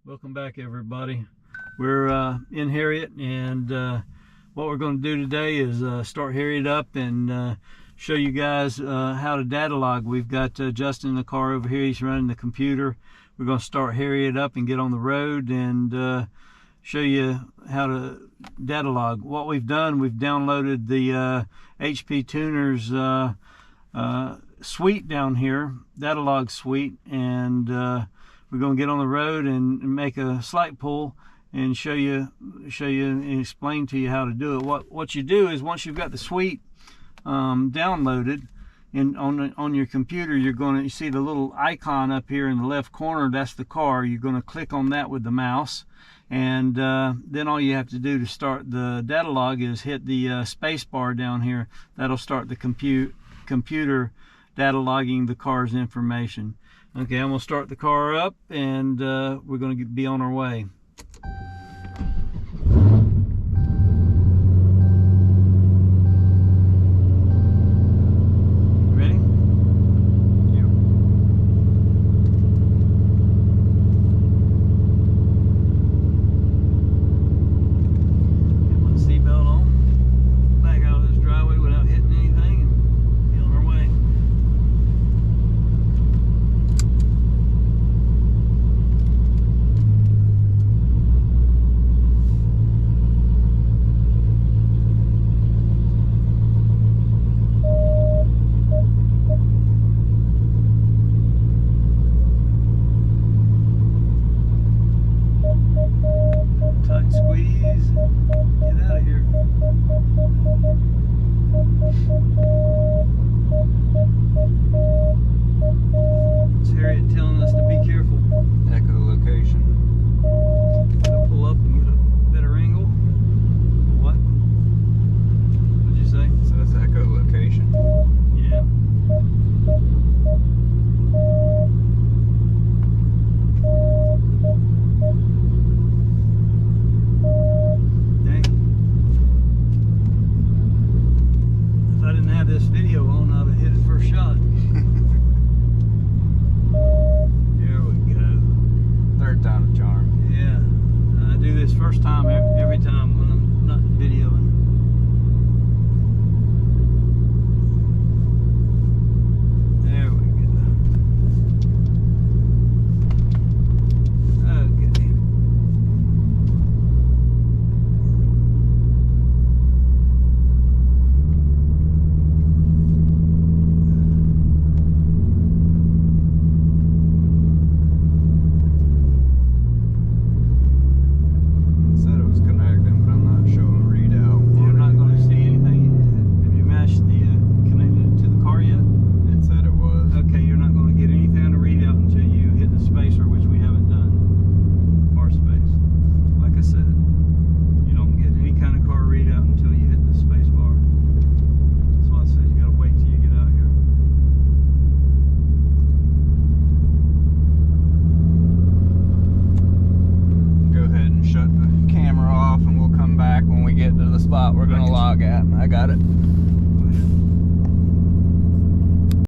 Welcome back, everybody. We're in Harriet, and what we're going to do today is start Harriet up and show you guys how to data log. We've got Justin in the car over here. He's running the computer. We're going to start Harriet up and get on the road and show you how to data log. What we've done, we've downloaded the HP Tuners suite down here, data log suite, and we're going to get on the road and make a slight pull and show you and explain to you how to do it. What you do is, once you've got the suite downloaded on your computer, you're going to see the little icon up here in the left corner. That's the car. You're going to click on that with the mouse, and then all you have to do to start the data log is hit the space bar down here. That'll start the computer data logging the car's information. Okay, I'm going to start the car up, and we're going to be on our way. Ready? Yep. Get my seatbelt on, back out of this driveway without hitting anything, and be on our way. Tight squeeze, get out of here. It's Harriet telling us to be careful. Echolocation. Gotta pull up and get a better angle. What? What'd you say? So that's echolocation. Yeah. Dang. If I didn't have this video on, I'd have hit it first shot. There we go. Third time's a charm. Yeah. I do this first time every time when I'm not videoing. There we go. Okay. It said it was connecting, but I'm not showing readout. You're not going to see anything. Have you matched the connected to the car yet? It said it was. Okay, you're not going to get anything to read out until you hit the spacer, which we haven't done. Bar space. Like I said, you don't get any kind of car readout until you hit the space bar. That's why I said you got to wait till you get out here. Go ahead and shut the camera off, and we'll come back when we get to the spot we're gonna log at. I got it.